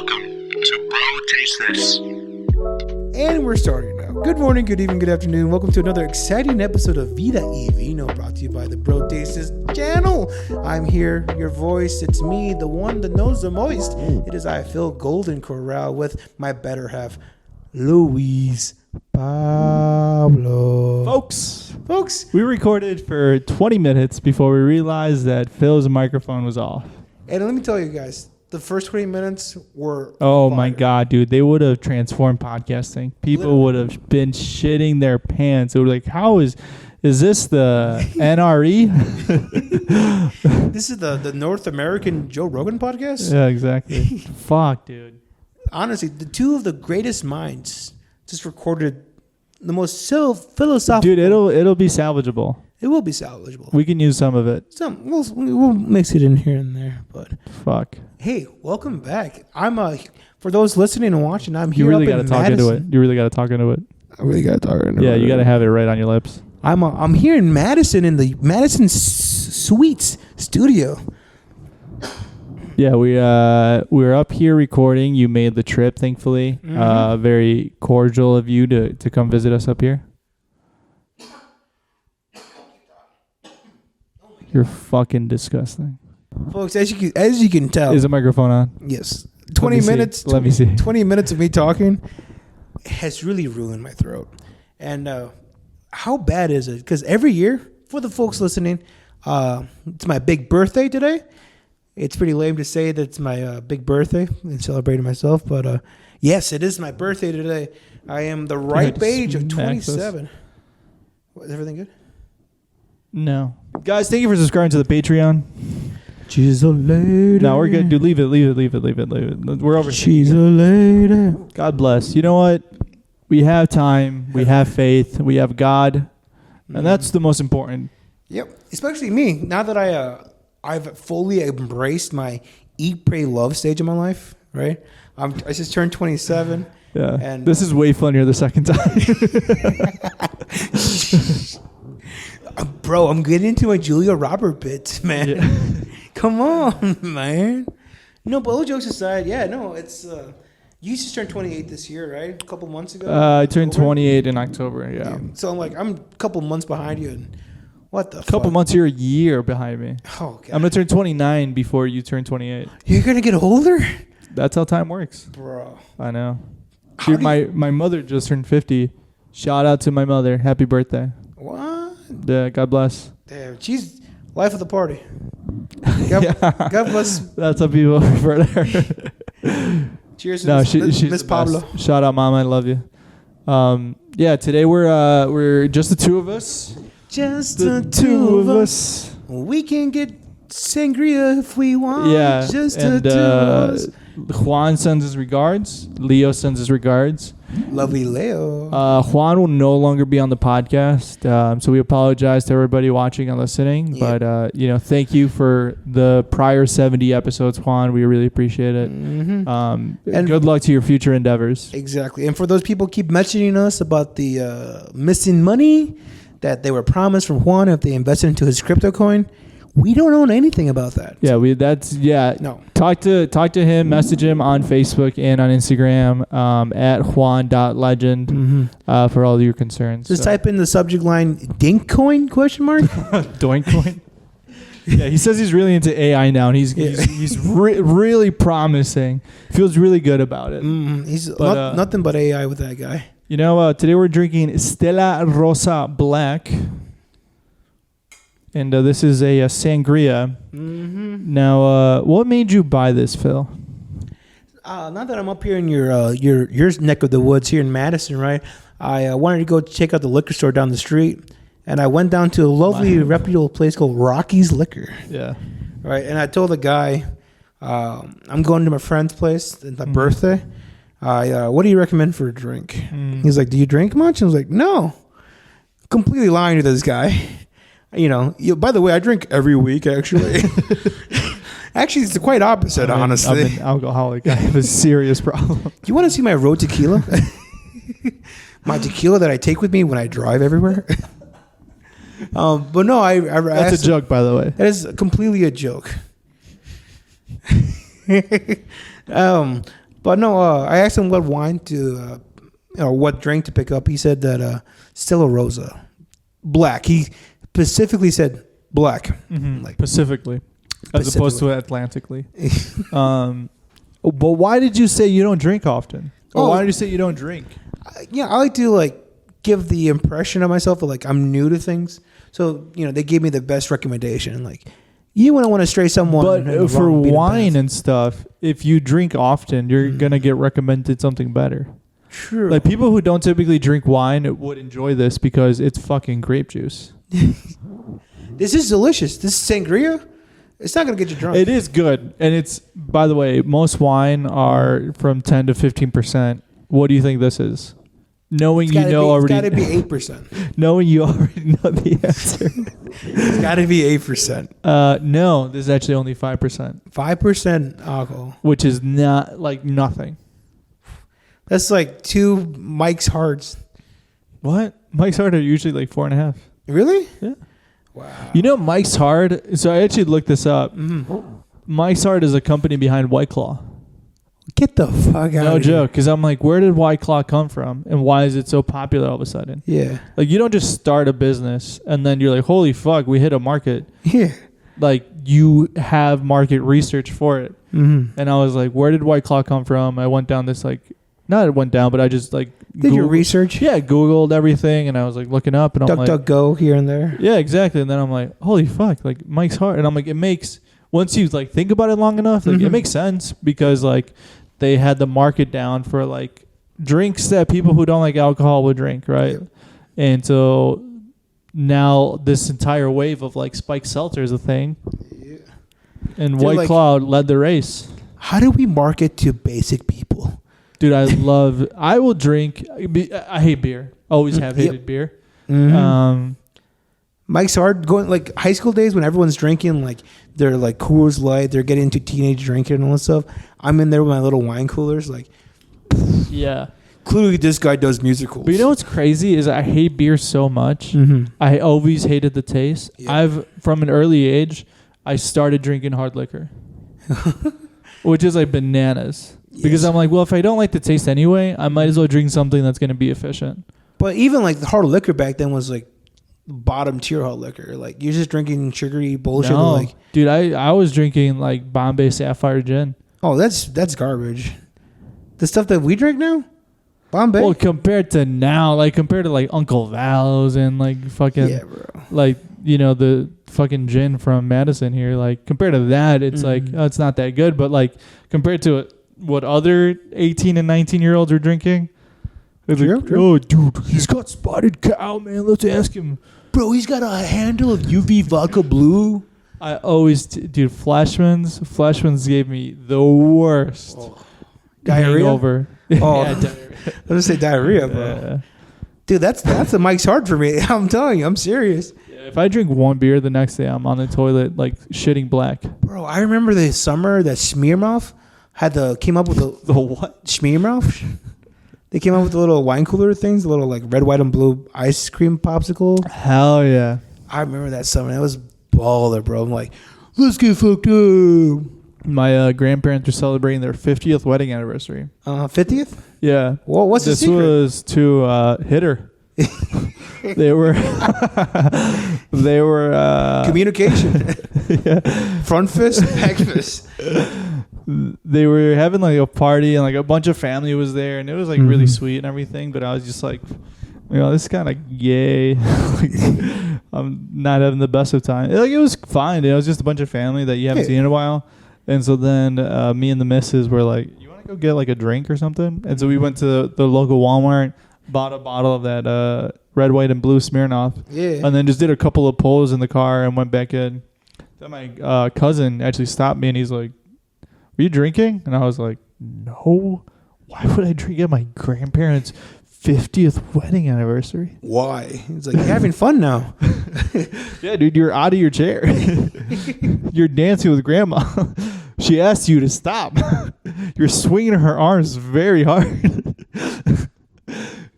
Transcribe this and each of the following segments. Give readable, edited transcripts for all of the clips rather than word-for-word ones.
Welcome to Bro Taste This. And we're starting now. Good morning, good evening, good afternoon. Welcome to another exciting episode of VYV, brought to you by the Bro Taste This channel. I'm here, your voice. It's me, the one that knows the most. It is I, Phill Golden Corral, with my better half, Luis Pablo. Folks, we recorded for 20 minutes before we realized that Phil's microphone was off. And let me tell you guys, the first 20 minutes were Oh fire. my God, dude. They would have transformed podcasting. People would have been shitting their pants. They were like, how is this the NRE? This is the North American Joe Rogan podcast? Yeah, exactly. Fuck, dude. Honestly, the two of the greatest minds just recorded the most philosophical. Dude, it'll be salvageable. It will be salvageable. We can use some of it. We'll mix it in here and there, but Fuck. hey, welcome back. I'm for those listening and watching. I'm here. You really got to talk into it. You really got to talk into it. I really got to talk into it. Yeah, you got to have it right on your lips. I'm here in Madison in the Madison Suites studio. Yeah, we're up here recording. You made the trip, thankfully. Mm-hmm. Very cordial of you to come visit us up here. You're fucking disgusting. Folks, as you can tell, Is the microphone on? yes, 20 minutes. Let me see. 20 minutes of me talking has really ruined my throat. And how bad is it? Because every year, for the folks listening, it's my big birthday today. It's pretty lame to say that it's my big birthday and celebrating myself, but yes, it is my birthday today. I am the ripe age of 27. Is everything good? No. Guys, thank you for subscribing to the Patreon. She's a lady. No, we're good. Dude, leave it. We're over. She's a lady. God bless. You know what? We have time. We have faith. We have God. And that's the most important. Yep. Especially me. Now that I've fully embraced my eat, pray, love stage of my life, right? I just turned 27. Yeah. And this is way funnier the second time. Bro, I'm getting into my Julia Roberts bits, man. Yeah. Come on, man. No, but all jokes aside, yeah, no, it's you just turned 28 this year, right? A couple months ago. I turned 28 in October. Yeah. So I'm a couple months behind you, and what the? Couple fuck? months, you're a year behind me. Oh God. I'm gonna turn 29 before you turn 28. You're gonna get older, That's how time works. bro. I know. How Dude, do you- my mother just turned 50. Shout out to my mother. Happy birthday. What? Yeah, God bless. Damn, she's life of the party. God bless. That's how people refer to her. Cheers, No, to she's Miss the Pablo. best. Shout out, Mama. I love you. Yeah, today we're just the two of us. Just the two of us. We can get sangria if we want. Yeah, Just and the two of us. Juan sends his regards. Leo sends his regards. Lovely Leo. Juan will no longer be on the podcast, so we apologize to everybody watching and listening. Yeah. But thank you for the prior 70 episodes, Juan. We really appreciate it. Mm-hmm. And good luck to your future endeavors. Exactly. And for those people keep messaging us about the missing money that they were promised from Juan if they invested into his crypto coin, we don't own anything about that. Yeah, No. Talk to him, message him on Facebook and on Instagram at juan.legend Mm-hmm. for all your concerns. Just type in the subject line Dink coin ? Doink coin. Yeah, he says he's really into AI now, and he's really promising. Feels really good about it. He's But, nothing but AI with that guy. You know, today we're drinking Stella Rosa Black, and this is a sangria. Mm-hmm. Now, what made you buy this, Phil? Now that I'm up here in your neck of the woods here in Madison, right? I wanted to go check out the liquor store down the street, and I went down to a lovely, reputable place called Rocky's Liquor. Yeah. Right, and I told the guy, I'm going to my friend's place. It's my birthday. What do you recommend for a drink? He's like, do you drink much? I was like, no. Completely lying to this guy. By the way, I drink every week, actually. Actually, it's quite opposite, honestly. I'm an alcoholic. I have a serious problem. You want to see my road tequila? My tequila that I take with me when I drive everywhere? But no, That's a joke, by the way. That is completely a joke. But no, I asked him what wine to, or what drink to pick up. He said that Stella Rosa, black. He specifically said black, like Pacifically, as opposed to Atlantically. But why did you say you don't drink often? Or why did you say you don't drink? I like to like give the impression of myself of like I'm new to things. So they gave me the best recommendation. Like you wouldn't want to stray someone. But for wine and stuff, if you drink often, you're gonna get recommended something better. True. Like people who don't typically drink wine would enjoy this because it's fucking grape juice. This is delicious. This is sangria. It's not gonna get you drunk. It is good, and it's, by the way, most wine are from 10 to 15%. What do you think this is? Knowing you know already, it's got to be 8%. Knowing you already know the answer, it's got to be 8%. No, this is actually only 5%. 5% alcohol, which is not like nothing. That's like 2 Mike's Hards. What? Mike's Hard are usually like 4.5. Really? Yeah. Wow. Mike's Hard. So I actually looked this up. Mike's Hard is a company behind White Claw. Get the fuck out of here. No joke. Because I'm like, where did White Claw come from? And why is it so popular all of a sudden? Yeah. Like, you don't just start a business and then you're like, holy fuck, we hit a market. Yeah. Like, you have market research for it. Mm-hmm. And I was like, where did White Claw come from? I went down this, like, not it went down, but I just, like, did your research? Yeah, Googled everything. And I was, like, looking up. And I'm like, DuckDuckGo here and there. Yeah, exactly. And then I'm like, holy fuck, like, Mike's Hard. And I'm like, it makes, once you, like, think about it long enough, like, it makes sense because, like, they had the market down for like drinks that people who don't like alcohol would drink, right? Yeah. And so now this entire wave of like spiked seltzer is a thing. Yeah. And dude, White Claw led the race. How do we market to basic people? Dude, I will drink. I hate beer. Always have hated beer. Mm-hmm. Mike's Hard, going like high school days when everyone's drinking, like they're like Coors Light, they're getting into teenage drinking and all that stuff. I'm in there with my little wine coolers, like, yeah. Clearly, this guy does musicals. But you know what's crazy is I hate beer so much. I always hated the taste. Yeah. From an early age, I started drinking hard liquor, which is like bananas. Yes. Because I'm like, well, if I don't like the taste anyway, I might as well drink something that's going to be efficient. But even like the hard liquor back then was like bottom tier hard liquor. Like you're just drinking sugary bullshit. No. Like, dude, I was drinking like Bombay Sapphire gin. Oh, that's garbage. The stuff that we drink now, Bombay. Well, compared to now, like compared to like Uncle Val's and like fucking like the fucking gin from Madison here. Like compared to that, it's like it's not that good. But like compared to what other 18 and 19-year-olds are drinking. True. Oh, dude, he's got spotted cow, man. Let's ask him. Bro, he's got a handle of UV vodka blue. I always, dude, Flashman's gave me the worst. Diarrhea? Hangover. Oh, yeah, diarrhea. Let's just say diarrhea, bro. Dude, that's a Mike's Hard for me. I'm telling you, I'm serious. Yeah, if I drink one beer, the next day I'm on the toilet like shitting black. Bro, I remember the summer that Smearmouth came up with the what? Smearmouth? They came up with the little wine cooler things, the little like red, white, and blue ice cream popsicle. Hell yeah. I remember that summer. That was baller, bro. I'm like, let's get fucked up. My grandparents are celebrating their 50th wedding anniversary. 50th? Yeah. Well, what's the secret? This was to hit her. They were communication. Yeah. Front fist, back fist. They were having like a party and like a bunch of family was there and it was like really sweet and everything, but I was just like, this is kind of gay. Like, I'm not having the best of time. Like it was fine. It was just a bunch of family that you haven't seen in a while. And so then me and the missus were like, you want to go get like a drink or something? And so we went to the local Walmart, bought a bottle of that red, white, and blue Smirnoff. Yeah. And then just did a couple of pulls in the car and went back in. Then my cousin actually stopped me and he's like, were you drinking? And I was like, no. Why would I drink at my grandparents' 50th wedding anniversary? Why? He's like, you're having fun now. Yeah, dude, you're out of your chair. You're dancing with grandma. She asked you to stop. You're swinging her arms very hard.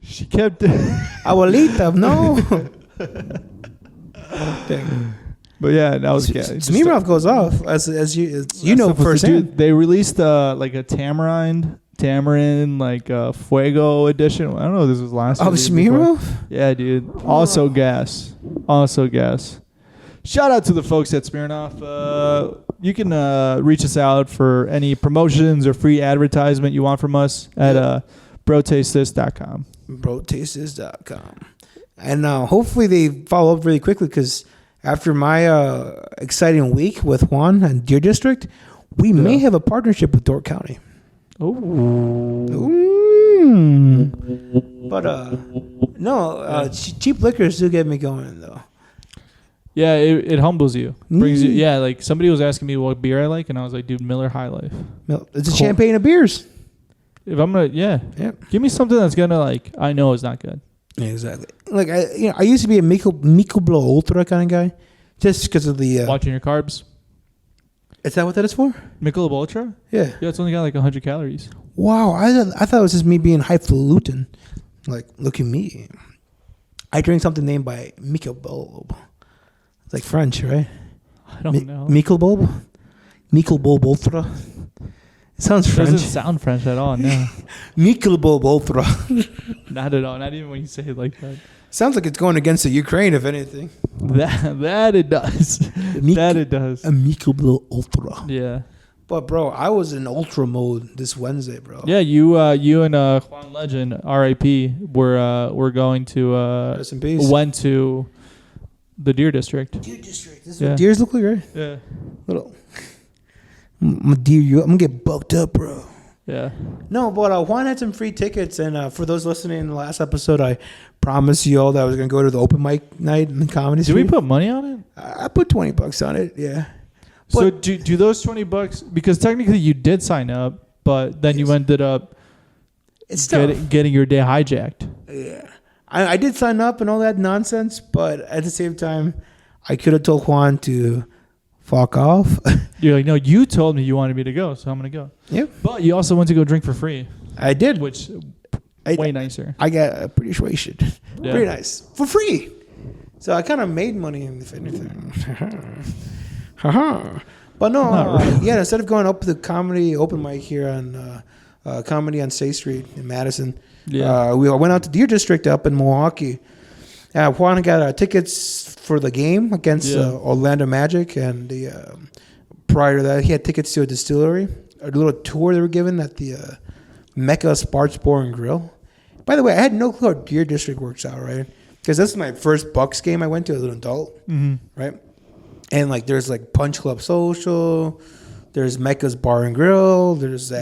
She kept... Abuelita, no. Dang. But yeah, that was Smearmouth goes off as you know firsthand. They released like a tamarind tamarind, like Fuego edition. I don't know if this was last year. Oh, Smirnoff? Yeah, dude. Also gas. Shout out to the folks at Smirnoff. You can reach us out for any promotions or free advertisement you want from us at brotastethis.com. Brotastethis.com. And hopefully they follow up really quickly, because after my exciting week with Juan and Deer District, we may have a partnership with Door County. But no, cheap liquors do get me going though. Yeah, it humbles you. Brings you. Yeah, like somebody was asking me what beer I like, and I was like, dude, Miller High Life. It's a champagne of beers. If I'm gonna, give me something that's gonna like, I know it's not good. Yeah, exactly. Like I used to be a Michelob Ultra kind of guy, just because of the watching your carbs. Is that what that is for? Michelob Ultra? Yeah. Yeah, it's only got like 100 calories. Wow, I thought it was just me being highfalutin. Like, look at me. I drink something named by Michelob. It's like French, right? I don't know. Michelob Ultra. It sounds French. It doesn't sound French at all, no. Michelob Ultra. Not at all. Not even when you say it like that. Sounds like it's going against the Ukraine, if anything. That it does. That it does. A Michelob Ultra. Yeah. But bro, I was in ultra mode this Wednesday, bro. Yeah, you and Juan Legend, R.I.P. We're going to Rest in peace. Went to the Deer District. Deer District. This is what deers look like, right? Yeah. Little. I'm gonna get bucked up, bro. Yeah. No, but Juan had some free tickets, and for those listening in the last episode, I promised you all that I was gonna go to the open mic night in the Comedy Street. Did we put money on it? I put $20 on it. Yeah. So do those $20, because technically you did sign up, but then you ended up getting your day hijacked. Yeah. I did sign up and all that nonsense, but at the same time, I could have told Juan to fuck off. You're like, no, you told me you wanted me to go, so I'm going to go. Yep. But you also went to go drink for free. I did. Which way nicer. I got pretty wasted. Yeah. Pretty nice. For free. So I kind of made money, if anything. But no, instead of going up to the comedy open mic here on Comedy on State Street in Madison, we went out to Deer District up in Milwaukee. Juan got tickets for the game against Orlando Magic, and prior to that, he had tickets to a distillery, a little tour they were given at the Mecca Sports Bar and Grill. By the way, I had no clue how Deer District works out, right? Because this is my first Bucks game I went to as an adult, right? And like, there's like Punch Club Social, there's Mecca's Bar and Grill, there's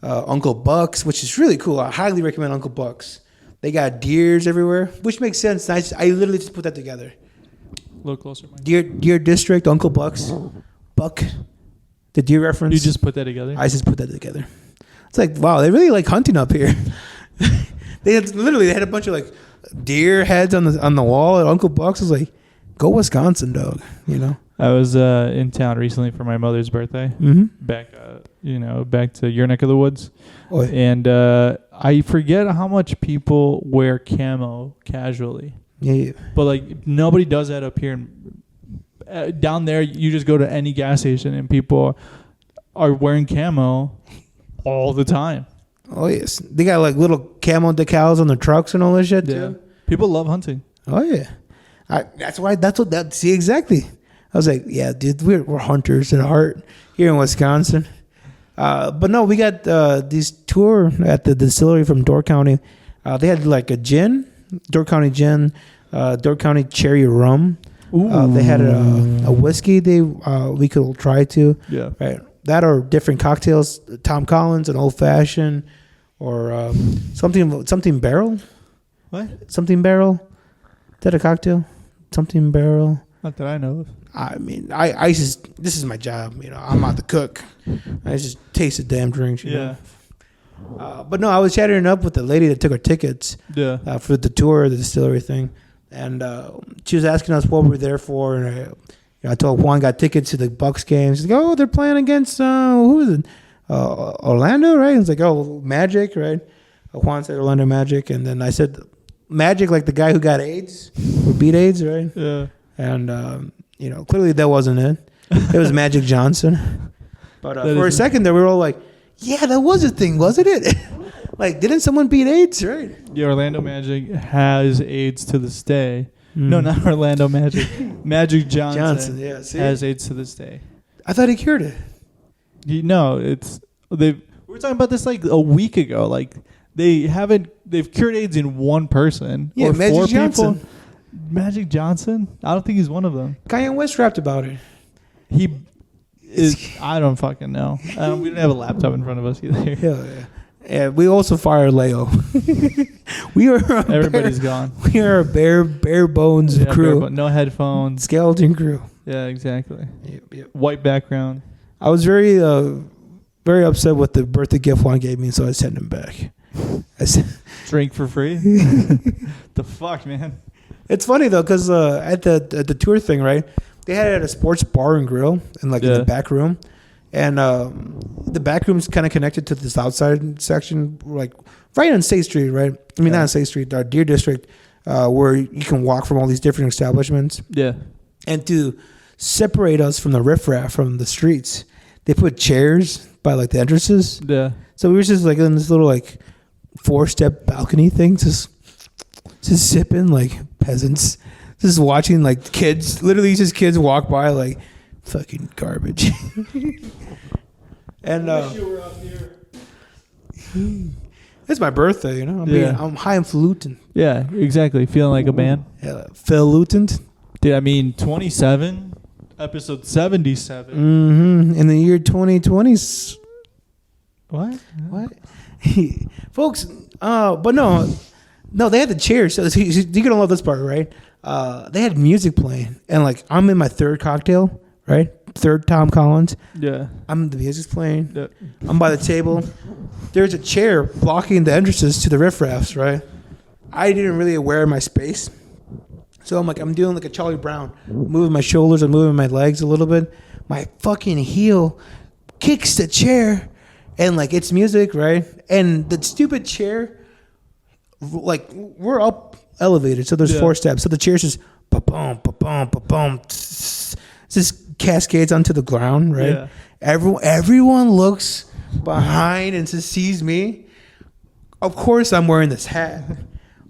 Uncle Buck's, which is really cool. I highly recommend Uncle Buck's. They got deers everywhere, which makes sense. I literally just put that together. A little closer, Mike. Deer District, Uncle Buck's, Buck, the deer reference. You just put that together? I just put that together. It's like, wow, they really like hunting up here. They had a bunch of like deer heads on the wall at Uncle Buck's. I was like, go Wisconsin, dog. You know. I was in town recently for my mother's birthday. Back to your neck of the woods. Oh, yeah. And I forget how much people wear camo casually. Yeah. But like nobody does that up here. Down there, you just go to any gas station and people are wearing camo all the time. Oh yes, they got like little camo decals on their trucks and all this shit too. People love hunting. Oh yeah, see exactly. I was like, yeah, dude, we're hunters at heart here in Wisconsin. But no, we got this tour at the distillery from Door County. They had like a gin, Door County gin, Door County cherry rum. They had a whiskey we could try too. Yeah. Right. That or different cocktails, Tom Collins, an old fashioned, or something barrel. What? Something barrel. Is that a cocktail? Something barrel. Not that I know of. I mean, I just, this is my job, you know. I'm not the cook. I just taste the damn drinks, you know. But no, I was chatting up with the lady that took our tickets for the tour, the distillery thing, and she was asking us what we're there for, and I told Juan got tickets to the Bucks game. She's like, oh, they're playing against who is it? Orlando, right? It's like, oh, Magic, right? Juan said Orlando Magic, and then I said Magic, like the guy who got AIDS or beat AIDS, right? Yeah. And clearly that wasn't it. It was Magic Johnson. But for a second there, we were all like, Yeah, that was a thing, wasn't it? Like, didn't someone beat AIDS, right? Yeah, Orlando Magic has AIDS to this day. No, not Orlando Magic. Magic Johnson, yeah. See? has AIDS to this day. I thought he cured it. No, we were talking about this like a week ago. Like they've cured AIDS in one person. Yeah, or Magic 4 Johnson. people. Magic Johnson? I don't think he's one of them. Kanye West rapped about it. He is. I don't fucking know. We don't have a laptop in front of us either. Hell yeah. Yeah, we also fired Leo. We are Everybody's gone. We are a bare bones crew. No headphones. Skeleton crew. Yeah, exactly. Yep. White background. I was very upset with the birthday gift Juan gave me, so I sent him back. I said, Drink for free? The fuck, man? it's funny though, because at the tour thing, right? They had it at a sports bar and grill in in the back room, and the back room's kind of connected to this outside section, like right on State Street, right? I mean, not on State Street, Deer District, where you can walk from all these different establishments. Yeah. And to separate us from the riffraff from the streets, they put chairs by like the entrances. Yeah. So we were just like in this little like 4-step balcony thing, just sipping like peasants, just watching like kids, literally just kids walk by like fucking garbage. And it's my birthday, you know. I'm high and falutin. Yeah, exactly. Feeling like a man. Yeah, falutin. Dude, I mean, 27, episode 77. In the year 2020. What? Folks, but no, they had the chairs. So you're gonna love this part, right? They had music playing, and like I'm in my third cocktail, right? Third Tom Collins. Yeah. The music's playing. Yeah. I'm by the table. There's a chair blocking the entrances to the riffraffs, right? I didn't really aware of my space. So I'm doing like a Charlie Brown, moving my shoulders and moving my legs a little bit. My fucking heel kicks the chair, and like it's music, right? And the stupid chair, like we're up elevated, so there's 4 steps. So the chair's just ba-boom, ba-boom, ba-boom, just cascades onto the ground, right? Yeah. Everyone looks behind and just sees me. Of course, I'm wearing this hat.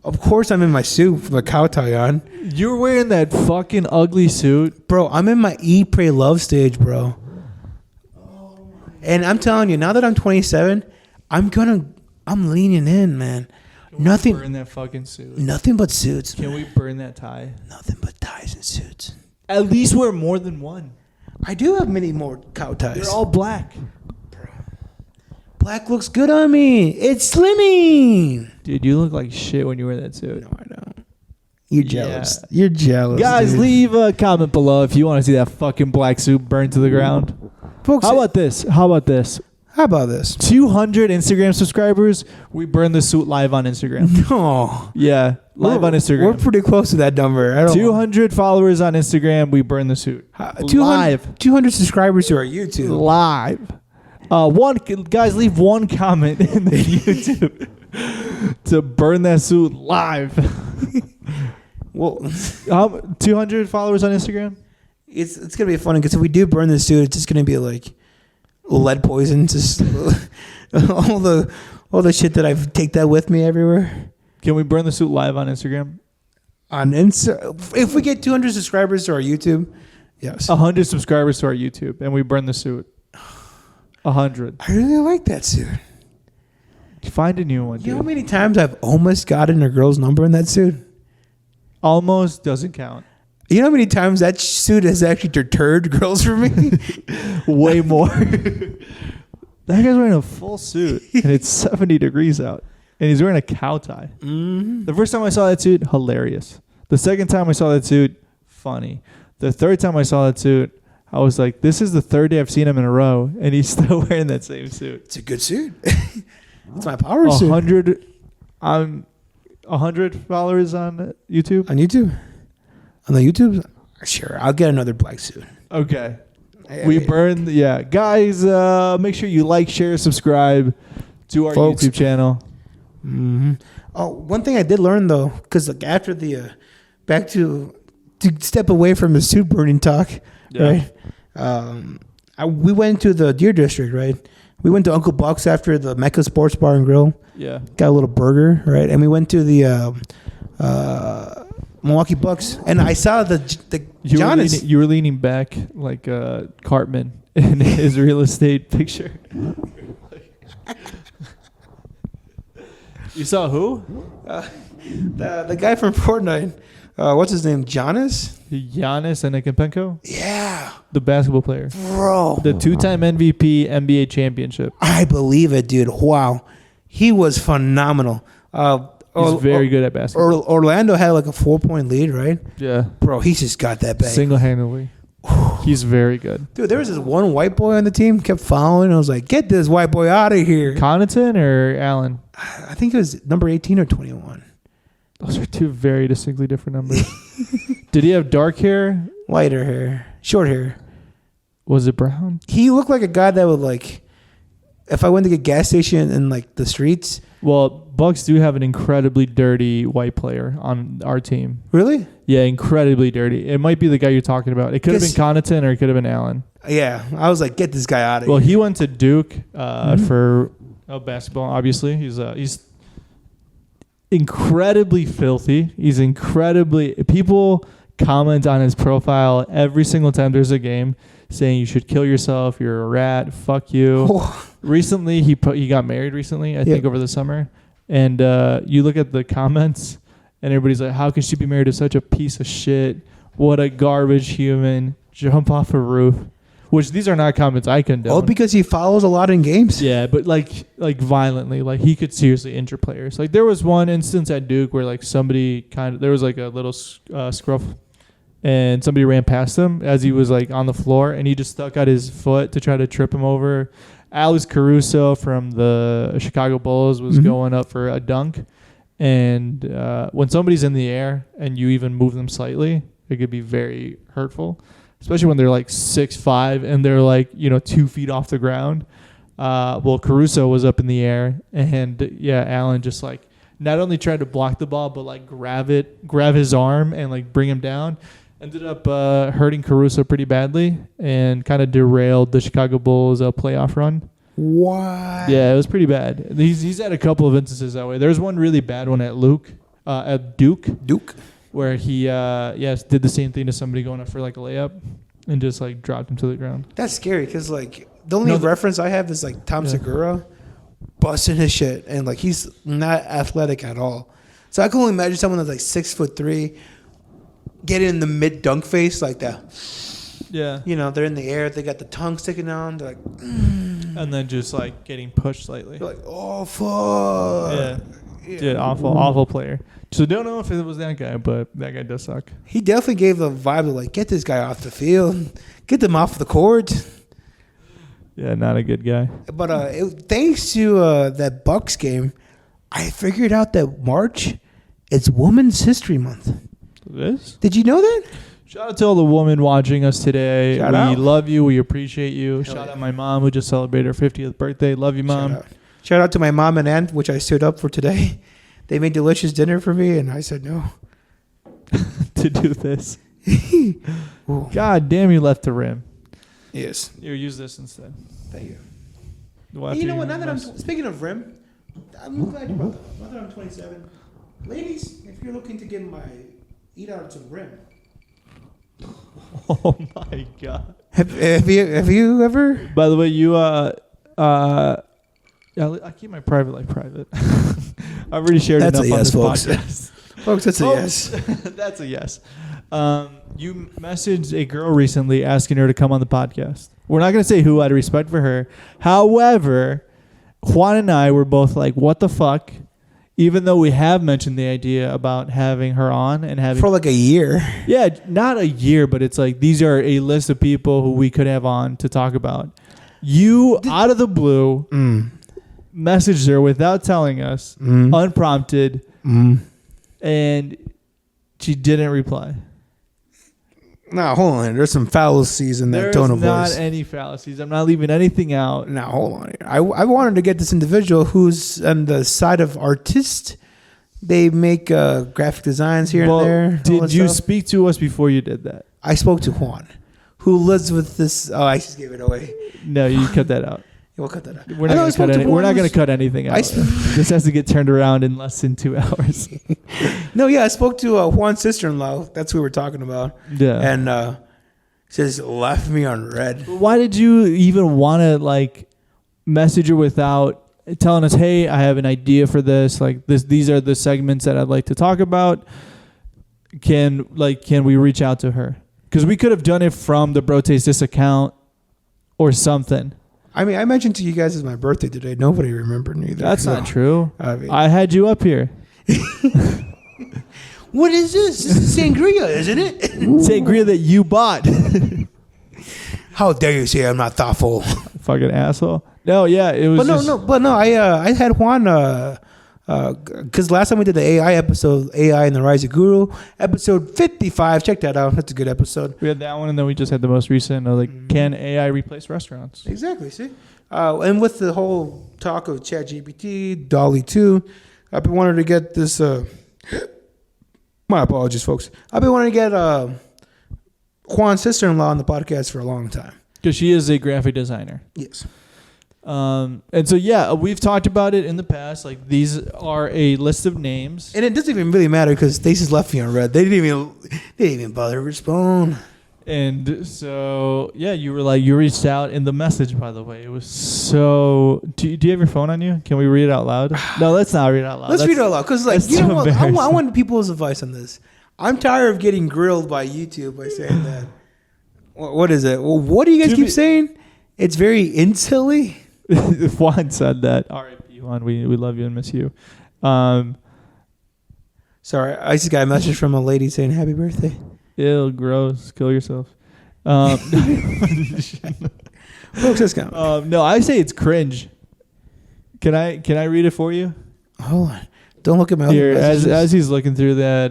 Of course, I'm in my suit with a cow tie on. You're wearing that fucking ugly suit. Bro, I'm in my Eat, Pray, Love stage, bro. And I'm telling you, now that I'm 27, I'm leaning in, man. Nothing. Burn that fucking suit. Nothing but suits. Can we burn that tie? Nothing but ties and suits. At least wear more than one. I do have many more cow ties. They're all black. Black looks good on me. It's slimming. Dude, you look like shit when you wear that suit. No, I don't. You're jealous. Yeah. You're jealous. Guys, dude. leave a comment below if you want to see that fucking black suit burned to the ground. Folks, How about this? How about this? 200 Instagram subscribers, we burn the suit live on Instagram. No. Yeah, live on Instagram. We're pretty close to that number. I don't 200 followers on Instagram, we burn the suit. 200 subscribers to our YouTube. Live. Guys, leave one comment in the YouTube to burn that suit live. Well, 200 followers on Instagram? It's gonna be funny because if we do burn this suit, it's just gonna be like lead poison, just all the shit that I've take that with me everywhere. Can we burn the suit live on Instagram? If we get 200 subscribers to our YouTube, yes. 100 subscribers to our YouTube, and we burn the suit. 100. I really like that suit. Find a new one, dude. You know how many times I've almost gotten a girl's number in that suit? Almost doesn't count. You know how many times that suit has actually deterred girls from me? Way more. That guy's wearing a full suit, and it's 70 degrees out, and he's wearing a cow tie. Mm-hmm. The first time I saw that suit, hilarious. The second time I saw that suit, funny. The third time I saw that suit, I was like, this is the third day I've seen him in a row, and he's still wearing that same suit. It's a good suit. It's my power suit. 100 followers on YouTube? On YouTube? On the YouTube? Sure, I'll get another black suit. Okay. Guys, make sure you like, share, subscribe to our Folks. YouTube channel. Mm-hmm. Oh, one thing I did learn though, because like after the back to step away from the suit burning talk, right? We went to the Deer District, right? We went to Uncle Buck's after the Mecca Sports Bar and Grill. Yeah. Got a little burger, right? And we went to the Milwaukee Bucks, and I saw the Giannis. You were leaning back like Cartman in his real estate picture. You saw who? The guy from Fortnite. What's his name? Giannis Antetokounmpo? Yeah. The basketball player. Bro. The 2-time MVP NBA championship. I believe it, dude. Wow. He was phenomenal. He's very good at basketball. Orlando had like a 4-point lead, right? Yeah. Bro, he's just got that bag. Single-handedly. He's very good. Dude, there was this one white boy on the team, kept following. I was like, get this white boy out of here. Connaughton or Allen? I think it was number 18 or 21. Those are two very distinctly different numbers. Did he have dark hair? Lighter hair. Short hair. Was it brown? He looked like a guy that would like, if I went to get gas station in like the streets. Well, Bucks do have an incredibly dirty white player on our team. Really? Yeah, incredibly dirty. It might be the guy you're talking about. It could have been Connaughton or it could have been Allen. Yeah. I was like, get this guy out of here. Well, he went to Duke for basketball, obviously. He's incredibly filthy. People comment on his profile every single time there's a game saying you should kill yourself, you're a rat, fuck you. Recently he got married recently, I think over the summer, and you look at the comments and everybody's like, how can she be married to such a piece of shit? What a garbage human. Jump off a roof. Which these are not comments I condone. Oh, because he follows a lot in games. Yeah, but like violently, like he could seriously injure players. Like there was one instance at Duke where like there was like a little scruff, and somebody ran past him as he was like on the floor, and he just stuck out his foot to try to trip him over. Alex Caruso from the Chicago Bulls was going up for a dunk, and when somebody's in the air and you even move them slightly, it could be very hurtful. Especially when they're like 6'5" and they're like, 2 feet off the ground. Well, Caruso was up in the air, and Allen just like not only tried to block the ball, but like grab his arm and like bring him down. Ended up hurting Caruso pretty badly and kind of derailed the Chicago Bulls playoff run. What? Yeah, it was pretty bad. He's had a couple of instances that way. There's one really bad one at Duke. Where he did the same thing to somebody going up for like a layup and just like dropped him to the ground. That's scary because like the only reference I have is like Tom Segura busting his shit, and like he's not athletic at all. So I can only imagine someone that's like 6'3" getting in the mid dunk face like that. Yeah. They're in the air, they got the tongue sticking out, they're like and then just like getting pushed slightly. They're like, oh fuck. Yeah. Dude, awful player. So don't know if it was that guy, but that guy does suck. He definitely gave the vibe of like, get this guy off the field, get them off the court. Yeah, not a good guy. But thanks to that Bucks game, I figured out that March, it's Women's History Month. It is? Did you know that? Shout out to all the women watching us today. Shout we out. love you. We appreciate you. Hell Shout yeah. out my mom who just celebrated her 50th birthday. Love you, Mom. Shout out to my mom and aunt, which I stood up for today. They made delicious dinner for me, and I said no. To do this. God damn, you left the rim. Yes. Here, use this instead. Thank you. Well, Hey, you know what? Now that I'm speaking of rim, I'm glad you brought that up. Now that I'm 27, ladies, if you're looking to eat out some rim. Oh my God. Have you ever? By the way, you I keep my private life private. I've already shared That's enough a yes, on folks. this podcast. Folks, that's a yes. That's a yes. You messaged a girl recently asking her to come on the podcast. We're not going to say who, out of respect for her. However, Juan and I were both like, what the fuck? Even though we have mentioned the idea about having her on and having... For like a year. Yeah, not a year, but it's like these are a list of people who we could have on to talk about. You, out of the blue, messaged her without telling us, unprompted, and she didn't reply. No, hold on. There's some fallacies in that tone of voice. There's not any fallacies. I'm not leaving anything out. Now, hold on. I wanted to get this individual who's on the side of artist. They make graphic designs here and there. Did you speak to us before you did that? I spoke to Juan, who lives with this. Oh, I just gave it away. No, you cut that out. We'll cut that out. We're not going to cut anything out. This has to get turned around in less than 2 hours. No, yeah, I spoke to Juan's sister-in-law. That's what we were talking about. Yeah. And she just left me on red. Why did you even want to like message her without telling us, hey, I have an idea for this. Like these are the segments that I'd like to talk about. Can we reach out to her? Because we could have done it from the Bro Taste This account or something. I mean, I mentioned to you guys it's my birthday today. Nobody remembered me either. That's not true. I I had you up here. What is this? This is sangria, isn't it? Sangria that you bought. How dare you say I'm not thoughtful? Fucking asshole. No, yeah, it was. But no. I had Juan because last time we did the AI episode, AI and the Rise of Guru, episode 55. Check that out. That's a good episode. We had that one, and then we just had the most recent. Can AI replace restaurants? Exactly. See, and with the whole talk of ChatGPT, Dolly 2, I've been wanting to get this. My apologies, folks. I've been wanting to get Juan's sister-in-law on the podcast for a long time. Because she is a graphic designer. Yes. And so, yeah, we've talked about it in the past. Like, these are a list of names. And it doesn't even really matter because Stacey's left me on red. They didn't even bother to respond. And so, yeah, you reached out in the message, by the way. It was so... Do you have your phone on you? Can we read it out loud? No, let's not read it out loud. Let's read it out loud. Because, I want people's advice on this. I'm tired of getting grilled by YouTube by saying that. What is it? Well, what do you guys keep saying? It's very insilly. Juan said that. R.I.P. Juan, we love you and miss you. Sorry, I just got a message from a lady saying happy birthday. Ew, gross. Kill yourself. Folks, let's go. No, I say it's cringe. Can I read it for you? Hold on. Don't look at my here as he's looking through that.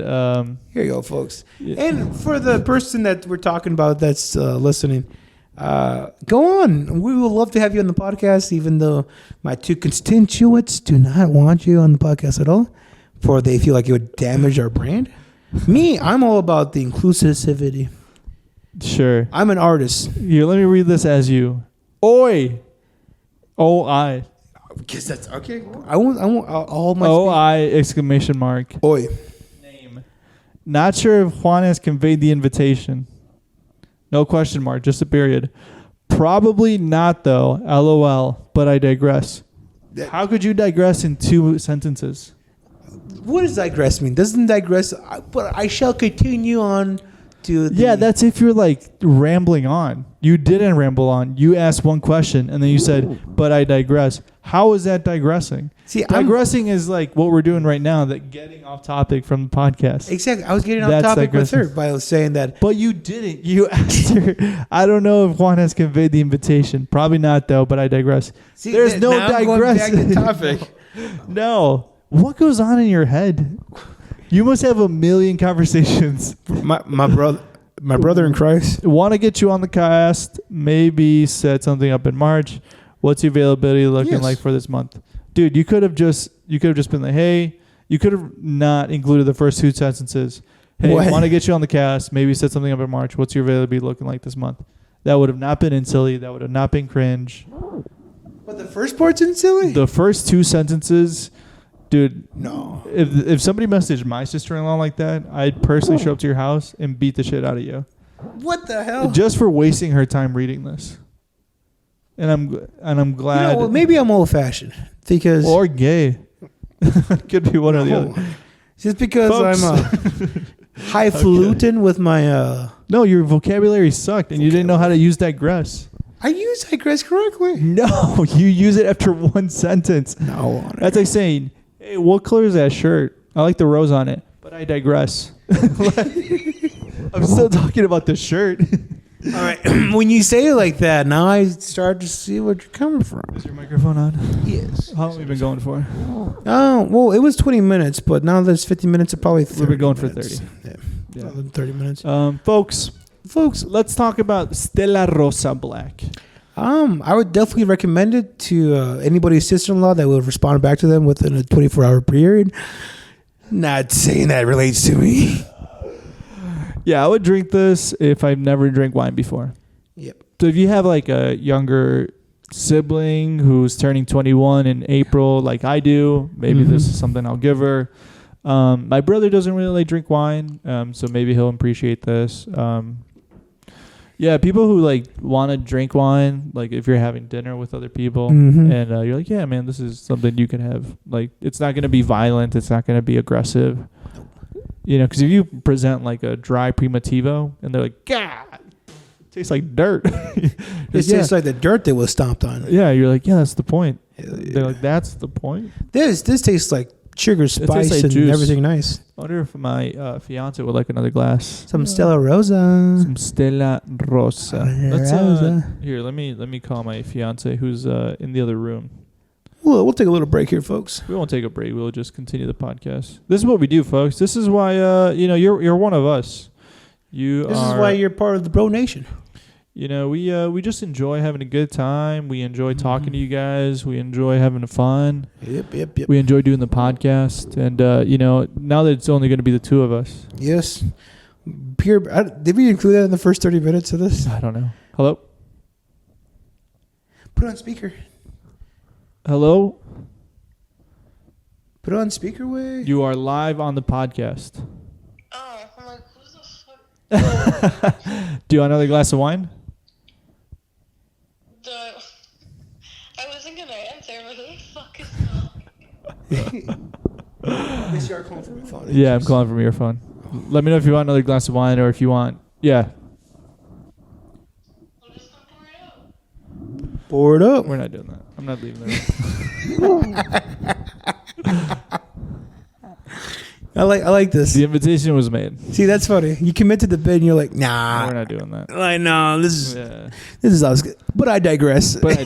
Here you go, folks. Yeah. And for the person that we're talking about that's listening, go on. We would love to have you on the podcast, even though my two constituents do not want you on the podcast at all, for they feel like it would damage our brand. Me, I'm all about the inclusivity. Sure. I'm an artist. Here, let me read this as you. Oi. O-I. Because that's okay. I'll hold my O-I exclamation mark. Oi. Name. Not sure if Juan has conveyed the invitation. No question mark, just a period. Probably not though, LOL, but I digress. How could you digress in 2 sentences? What does digress mean? Doesn't digress, but I shall continue on to the... Yeah, that's if you're like rambling on. You didn't ramble on. You asked one question and then you said, but I digress. How is that digressing? See, digressing is like what we're doing right now, that getting off topic from the podcast. Exactly. I was getting off topic with her by saying that. But you didn't. You asked her, I don't know if Juan has conveyed the invitation. Probably not though, but I digress. See, there's no digressing. Topic. No. What goes on in your head? You must have a million conversations. My brother in Christ. Want to get you on the cast. Maybe set something up in March. What's your availability looking like for this month? Dude, you could have just been like, hey, you could have not included the first 2 sentences. Hey, want to get you on the cast. Maybe set something up in March. What's your availability looking like this month? That would have not been silly. That would have not been cringe. But the first part's in silly? The first 2 sentences... Dude, no. If somebody messaged my sister-in-law like that, I'd personally show up to your house and beat the shit out of you. What the hell? Just for wasting her time reading this. And I'm glad. Well, maybe I'm old-fashioned because or gay. Could be one or the other. Just because Folks. I'm highfalutin with my. No, your vocabulary sucked, and you didn't know how to use digress. I use digress correctly. No, you use it after 1 sentence. No, that's like saying, hey, what color is that shirt? I like the rose on it, but I digress. I'm still talking about the shirt. All right. When you say it like that, now I start to see where you're coming from. Is your microphone on? Yes. How long have we been going for? Well, it was 20 minutes, but now there's 50 minutes of probably 30 We've been going minutes. for 30. Yeah. 30 minutes. Folks, let's talk about Stella Rosa Black. I would definitely recommend it to anybody's sister-in-law that will respond back to them within a 24-hour period. Not saying that relates to me. Yeah, I would drink this if I've never drank wine before. Yep. So if you have like a younger sibling who's turning 21 in April, like I do, maybe this is something I'll give her. My brother doesn't really like drink wine, so maybe he'll appreciate this. Yeah, people who like want to drink wine, like if you're having dinner with other people and you're like, yeah, man, this is something you can have. Like, it's not going to be violent. It's not going to be aggressive. You know, because if you present like a dry Primitivo and they're like, God, it tastes like dirt. It tastes like the dirt that was stomped on. Yeah, you're like, yeah, that's the point. Yeah. They're like, that's the point. This tastes like sugar, spice, like and juice. everything nice. I wonder if my fiance would like another glass. Some Stella Rosa. Some Stella Rosa. Let's here. Let me call my fiance who's in the other room. We'll take a little break here, folks. We won't take a break. We'll just continue the podcast. This is what we do, folks. This is why you're one of us. This is why you're part of the Bro Nation. You know, we just enjoy having a good time. We enjoy talking to you guys. We enjoy having fun. Yep. We enjoy doing the podcast. And, now that it's only going to be the two of us. Yes. Did we include that in the first 30 minutes of this? I don't know. Hello? Put it on speaker. Hello? Put it on speaker way. You are live on the podcast. Oh, I'm like, who the fuck? Do you want another glass of wine? I wasn't gonna answer, but who the fuck is that? I guess you are calling from your phone. Yeah, I'm calling from your phone. Let me know if you want another glass of wine or if you want... Yeah. I'll just come pour it out. Pour it up. We're not doing that. I'm not leaving the room. I like this. The invitation was made. See, that's funny. You commit to the bid and you're like, nah. We're not doing that. Like, no, this is us. But I digress. Folks,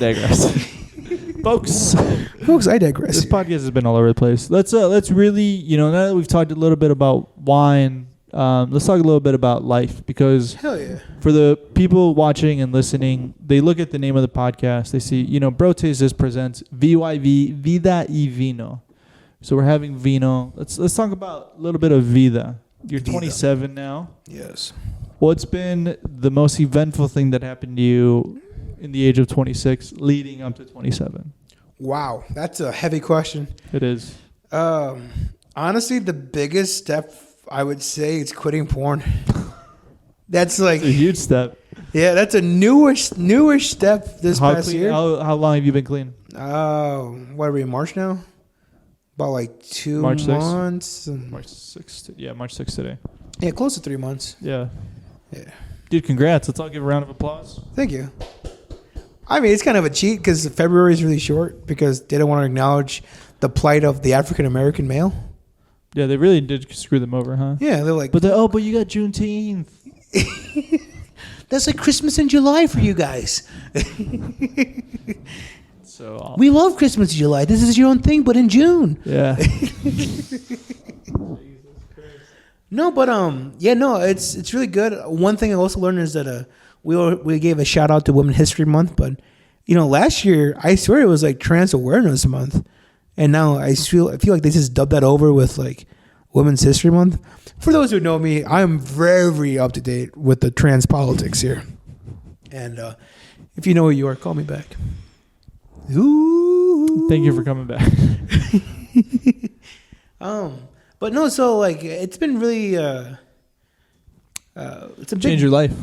I digress. This podcast has been all over the place. Let's really, now that we've talked a little bit about wine, let's talk a little bit about life, because Hell yeah. for the people watching and listening, they look at the name of the podcast. They see, Bro Tastes presents VYV, Vida y Vino. So we're having vino. Let's talk about a little bit of vida. You're 27 now. Yes. What's been the most eventful thing that happened to you in the age of 26 leading up to 27? Wow, that's a heavy question. It is. Honestly, the biggest step I would say is quitting porn. That's like a huge step. Yeah, that's a newish step this past year. How long have you been clean? What are we in March now? About like 2 March 6th? months. March 6th. Yeah, March 6th today. Yeah, close to 3 months. Yeah. Yeah. Dude, congrats. Let's all give a round of applause. Thank you. I mean, it's kind of a cheat because February is really short because they don't want to acknowledge the plight of the African American male. Yeah, they really did screw them over, huh? Yeah, they're like, but you got Juneteenth. That's like Christmas in July for you guys. So we love Christmas in July. This is your own thing, but in June. Yeah. No, but it's really good. One thing I also learned is that we gave a shout out to Women's History Month, but last year I swear it was like Trans Awareness Month, and now I feel like they just dubbed that over with like Women's History Month. For those who know me, I'm very up to date with the trans politics here, and if you know who you are, call me back. Ooh. Thank you for coming back. But no, so like it's been really it's a change your life.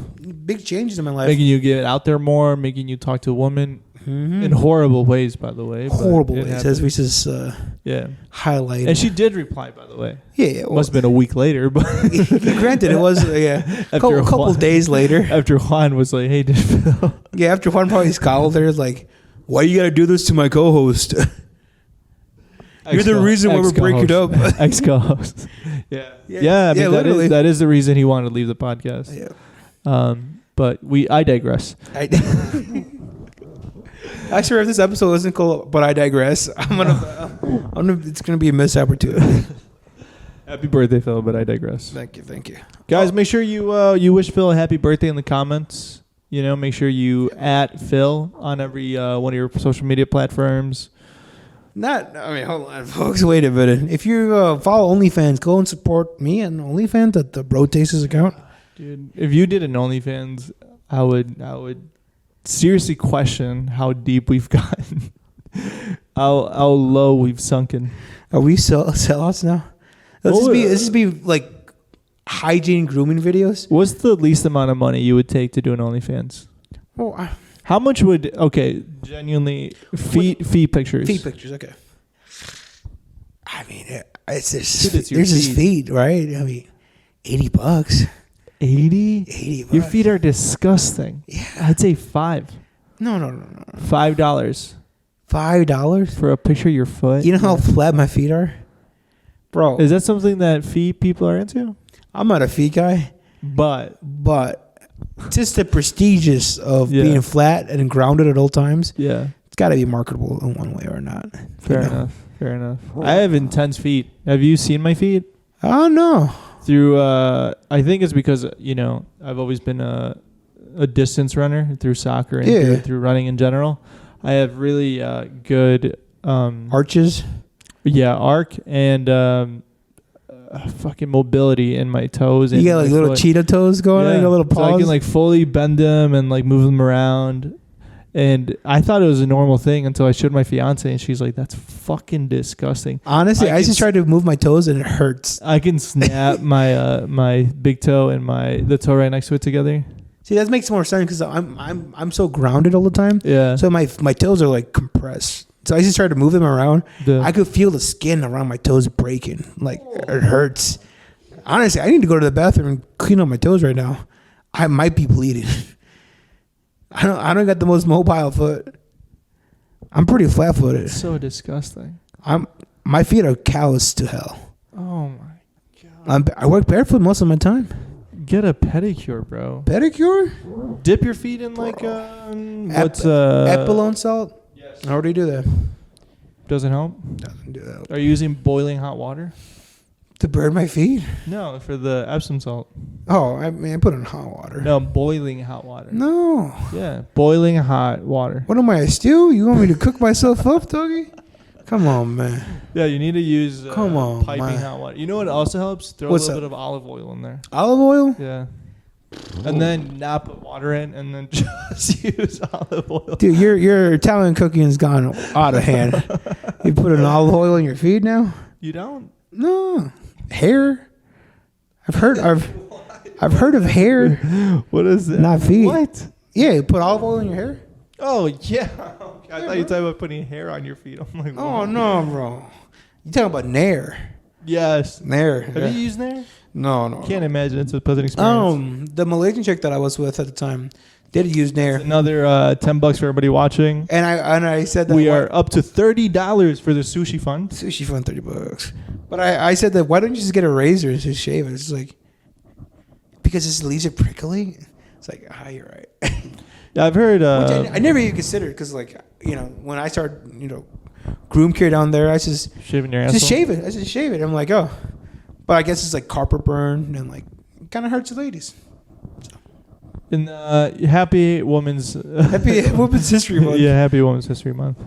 Big changes in my life. Making you get out there more, making you talk to a woman in horrible ways, by the way. Horrible ways, as we just highlighted. And she did reply, by the way. Yeah, well, must have been a week later, but granted, it was a couple days later. After Juan was like, "Hey, did Phil?" Yeah, after Juan probably scowled there, like, "Why you gotta do this to my co-host?" You're the reason why we're breaking up. Ex-co-host. Yeah. I mean, literally. That is the reason he wanted to leave the podcast. Yeah. But I digress. I swear if this episode isn't cool, but I digress. It's gonna be a missed opportunity. Happy birthday, Phil, but I digress. Thank you. Guys, make sure you wish Phil a happy birthday in the comments. Make sure you at Phil on every one of your social media platforms. Hold on, folks. Wait a minute. If you follow OnlyFans, go and support me on OnlyFans at the Bro Tastes account. Dude, if you did an OnlyFans, I would seriously question how deep we've gotten, how low we've sunken. Are we sellouts now? This just be like hygiene grooming videos. What's the least amount of money you would take to do an OnlyFans? Oh, How much would genuinely feet pictures? feet pictures. Okay. I mean, it's just Dude, it's your there's his feet. feet, right? I mean, $80. 80? 80 Your bucks. feet are disgusting. Yeah. I'd say $5. No. $5 $5. for a picture of your foot. You know how flat my feet are, bro. Is that something that feet people are into? I'm not a feet guy, But but just the prestigious of Yeah. being flat and grounded at all times. yeah, It's got to be marketable in one way or not. fair enough. I have intense feet. Have you seen my feet? Oh no. Through I think it's because I've always been a distance runner through soccer and through running in general. I have really good Arches. arc and fucking mobility in my toes. And You got like my little foot. cheetah toes going on. You got little So I paws. can like fully bend them and like move them around. And I thought it was a normal thing until I showed my fiance, and she's like, "That's fucking disgusting." Honestly, I can just tried to move my toes and it hurts. I can snap my my big toe and the toe right next to it together. See, that makes more sense because I'm so grounded all the time. Yeah. So my toes are like compressed. So I just tried to move them around. I could feel the skin around my toes breaking. Like it hurts. Honestly, I need to go to the bathroom and clean up my toes right now. I might be bleeding. I don't got the most mobile foot. I'm pretty flat footed. It's so disgusting. My feet are calloused to hell. Oh my god. I work barefoot most of my time. Get a pedicure, bro. Pedicure? Dip your feet in like what's Epilone salt? Yes. How do you do that? Doesn't help. Doesn't do that. Are you using boiling hot water? To burn my feet? No, for the Epsom salt. Oh, I mean, I put it in hot water. No, boiling hot water. No. Yeah, boiling hot water. What am I, a stew? You want me to cook myself up, doggy? Come on, man. Yeah, you need to use Come on, piping man. hot water. You know what also helps? Throw What's a little that? bit of olive oil in there. Olive oil? Yeah. And then not put water in, and then just use olive oil. Dude, your Italian cooking has gone out of hand. You put an olive oil in your feet now? You don't? No. Hair? I've heard of hair, What is it? not feet. What? Yeah, you put olive oil in your hair? Oh, yeah. I thought you were talking about putting hair on your feet. I'm like, Oh whoa. no, bro. You talking about Nair? Yes. Nair. Have you used Nair? No. Can't imagine it's a pleasant experience. The Malaysian chick that I was with at the time did use Nair, Another $10 for everybody watching. and I said that We are up to $30 for the sushi fund. sushi fund $30. But I said that why don't you just get a razor and just shave it? It's like because it leaves it prickly. It's like you're right. Yeah, I've heard. Which I never even considered because when I started groom care down there, I just shaving your asshole. shave it. I just shave it. I'm like but I guess it's like carpet burn and like kind of hurts the ladies. In Happy Women's Happy Women's History Month. Yeah, Happy Women's History Month.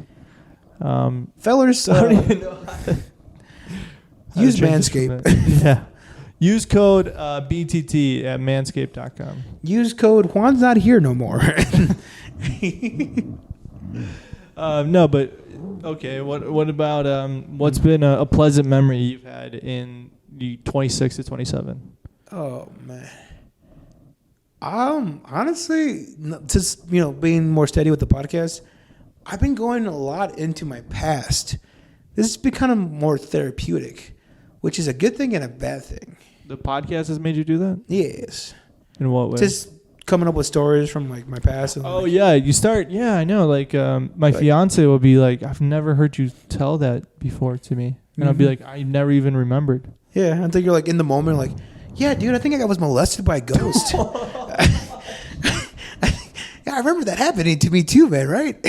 Fellers, I don't even know. use Manscaped. Yeah. Use code BTT at manscaped.com. Use code Juan's not here no more. No, but okay. What about what's been a pleasant memory you've had in the 26 to 27? Oh man. Honestly, just being more steady with the podcast, I've been going a lot into my past. This has become more therapeutic, which is a good thing and a bad thing. The podcast has made you do that? Yes. In what way? Just coming up with stories from like my past. And, Yeah, you start. Yeah, I know. Like my fiance will be like, "I've never heard you tell that before to me," and I'll be like, "I never even remembered." Yeah, until you're like in the moment, like, yeah, dude, I think I was molested by a ghost. Yeah, I remember that happening to me too, man. Right?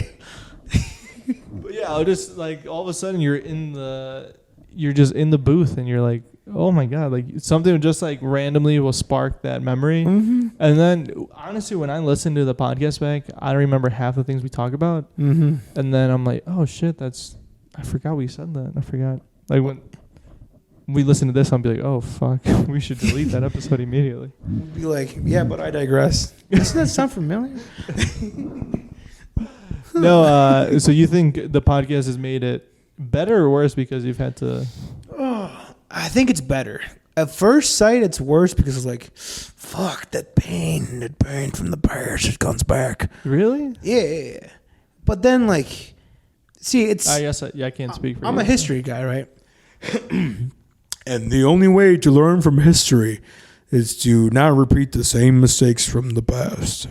But yeah, I'll just like all of a sudden you're just in the booth and you're like, oh my god, like something just like randomly will spark that memory. Mm-hmm. And then honestly, when I listen to the podcast back, I don't remember half the things we talk about. Mm-hmm. And then I'm like, oh shit, I forgot we said that. I forgot. Like when we listen to this, I'll be like, oh fuck, we should delete that episode immediately. Be like, yeah, but I digress. Doesn't that sound familiar? No, so you think the podcast has made it better or worse because you've had to? I think it's better. At first sight, it's worse because it's like, fuck, that pain from the past, it comes back. Really? Yeah. But then, like, see, it's... I guess I can't speak for you. I'm a history guy, right? And the only way to learn from history is to not repeat the same mistakes from the past.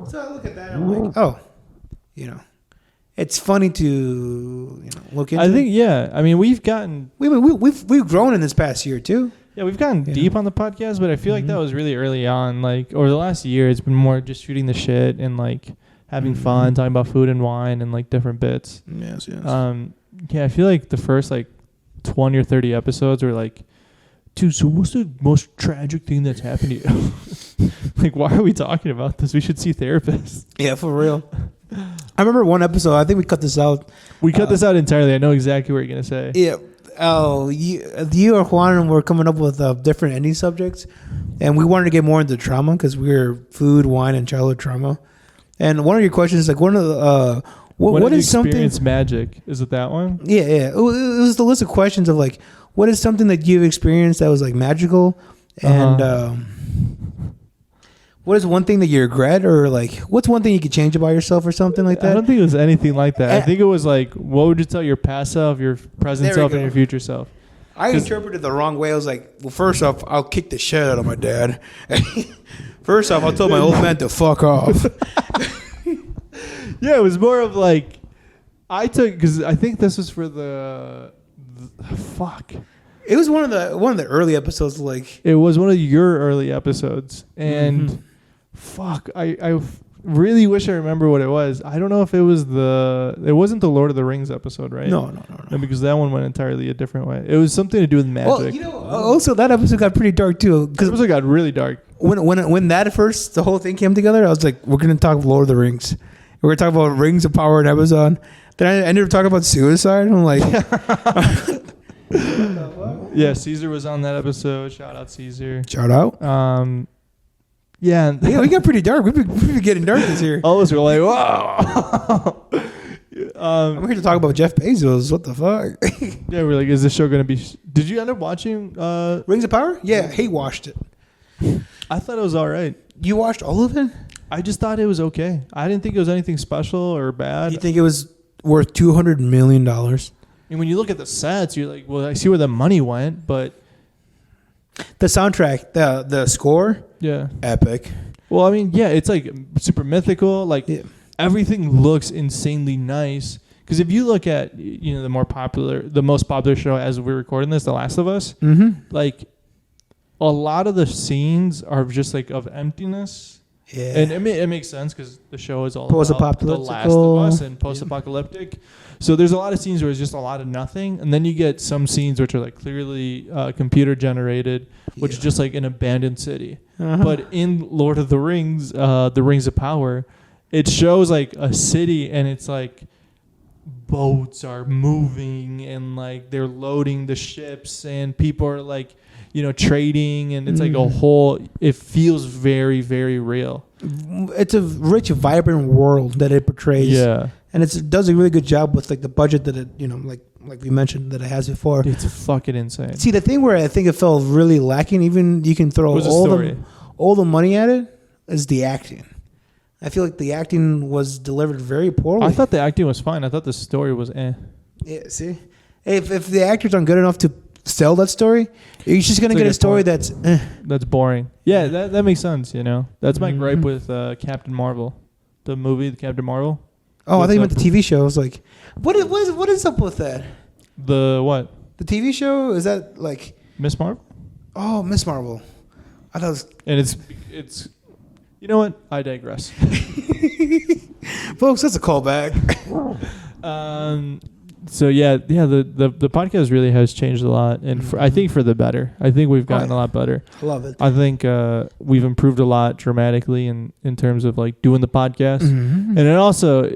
So I look at that and I'm like, oh, it's funny to look into. I think, yeah. I mean, we've gotten... We've grown in this past year, too. Yeah, we've gotten deep on the podcast, but I feel like that was really early on. Like, over the last year, it's been more just shooting the shit and, like, having fun, talking about food and wine and, like, different bits. Yes. Yeah, I feel like the first, like, 20 or 30 episodes were like, dude, so what's the most tragic thing that's happened to you? Like, why are we talking about this? We should see therapists. Yeah, for real. I remember one episode, I think we cut this out. We cut this out entirely. I know exactly what you're going to say. Yeah. Oh, you or Juan were coming up with different ending subjects, and we wanted to get more into trauma because we were food, wine, and childhood trauma. And one of your questions is like, one of the what is something magic? Is it that one? Yeah. It was the list of questions of like, what is something that you've experienced that was like magical, and what is one thing that you regret, or like, what's one thing you could change about yourself or something like that? I don't think it was anything like that. I think it was like, what would you tell your past self, your present self, and your future self? I interpreted the wrong way. I was like, well, first off, I'll kick the shit out of my dad. First off, I'll tell my old man to fuck off. Yeah, it was more of like, because I think this was for the fuck. It was one of the early episodes. Like, it was one of your early episodes, and fuck, I really wish I remember what it was. I don't know if it wasn't the Lord of the Rings episode, right? No. Because that one went entirely a different way. It was something to do with magic. Well, also that episode got pretty dark too. Because it got really dark. When that first the whole thing came together, I was like, we're gonna talk Lord of the Rings. We're gonna talk about Rings of Power and Amazon. Then I ended up talking about suicide. And I'm like, yeah, Caesar was on that episode. Shout out Caesar. Shout out. Yeah, we got pretty dark. We've been getting dark this year. All of us were like, wow. I'm here to talk about Jeff Bezos. What the fuck? Yeah, we're like, is this show gonna be? Did you end up watching Rings of Power? Yeah, he watched it. I thought it was all right. You watched all of it? I just thought it was okay. I didn't think it was anything special or bad. You think it was worth $200 million? And when you look at the sets, you're like, well, I see where the money went, but the soundtrack, the score, yeah, epic. Well, I mean, yeah, it's like super mythical. Like everything looks insanely nice. Because if you look at the most popular show as we're recording this, The Last of Us, like a lot of the scenes are just like of emptiness. Yeah. And it makes sense because the show is all about The Last of Us and post-apocalyptic. So there's a lot of scenes where it's just a lot of nothing. And then you get some scenes which are like clearly computer generated, which is just like an abandoned city. But in Lord of the Rings, The Rings of Power, it shows like a city and it's like boats are moving and like they're loading the ships and people are like, trading, and it's like a whole, it feels very, very real. It's a rich, vibrant world that it portrays. Yeah. And it does a really good job with like the budget that it, like we mentioned that it has before. It's fucking insane. See, the thing where I think it felt really lacking, even you can throw all the money at it, is the acting. I feel like the acting was delivered very poorly. I thought the acting was fine. I thought the story was Yeah, see? If the actors aren't good enough to sell that story, you're just going to get a story that's boring. Yeah, that makes sense, That's my gripe with Captain Marvel. The movie, Captain Marvel. Oh, I thought you meant the TV show. I was like, what is up with that? The what? The TV show? Is that like Miss Marvel? Oh, Miss Marvel. I thought it was... And it's you know what? I digress. Folks, that's a callback. So the podcast really has changed a lot, and I think for the better. I think we've gotten a lot better. I love it. I think we've improved a lot dramatically in terms of like doing the podcast, and it also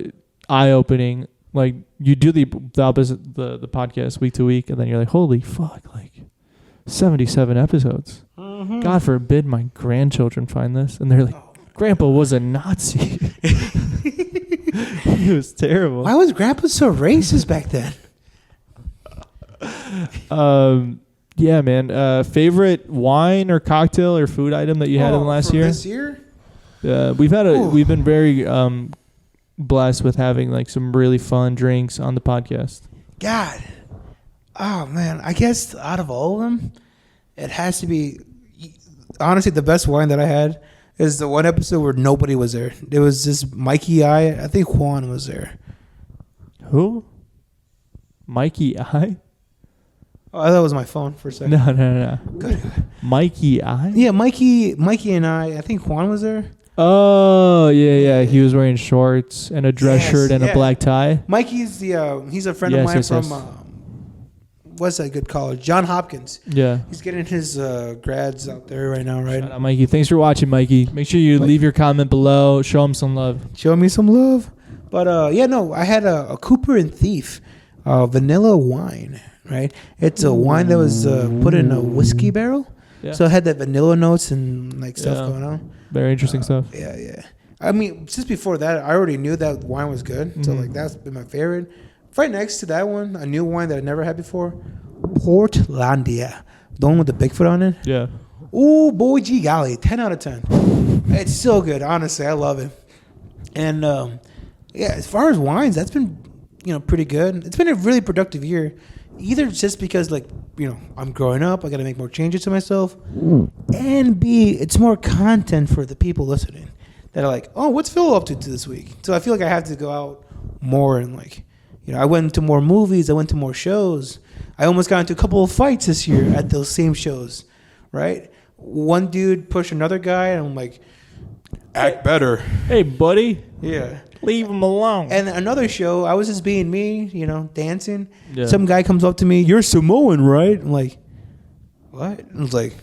eye-opening. Like you do the opposite, the podcast week to week, and then you're like, holy fuck, like 77 episodes. Mm-hmm. God forbid my grandchildren find this. And they're like, Grandpa was a Nazi. He was terrible. Why was Grandpa so racist back then? Yeah, man. Favorite wine or cocktail or food item that you had in the last year? This year? We've been very blessed with having like some really fun drinks on the podcast. God. Oh, man. I guess out of all of them, it has to be, honestly, the best wine that I had is the one episode where nobody was there. It was just Mikey I think Juan was there. Who? Mikey I? Oh, I thought it was my phone for a second. No. Good. Mikey I? Yeah, Mikey and I think Juan was there. Oh, yeah. He was wearing shorts and a dress shirt and a black tie. Mikey's he's a friend of mine from what's that good college? John Hopkins. Yeah. He's getting his grads out there right now, right? Shout out, Mikey. Thanks for watching, Mikey. Make sure you leave your comment below. Show him some love. Show me some love. But I had a Cooper and Thief vanilla wine, right? It's a wine that was put in a whiskey barrel. Yeah. So it had that vanilla notes and like stuff going on. Very interesting stuff. Yeah. I mean, just before that, I already knew that wine was good. Mm-hmm. So like that's been my favorite. Right next to that one, a new wine that I never had before, Portlandia. The one with the Bigfoot on it. Yeah. Ooh, boy, gee golly, 10 out of 10. It's so good, honestly. I love it. And as far as wines, that's been pretty good. It's been a really productive year. Either just because I'm growing up, I got to make more changes to myself, and B, it's more content for the people listening that are like, oh, what's Phil up to this week? So I feel like I have to go out more and I went to more movies. I went to more shows. I almost got into a couple of fights this year at those same shows, right? One dude pushed another guy, and I'm like, act better. Hey, buddy. Yeah. Leave him alone. And another show, I was just being me, dancing. Yeah. Some guy comes up to me, you're Samoan, right? I'm like, what? I was like,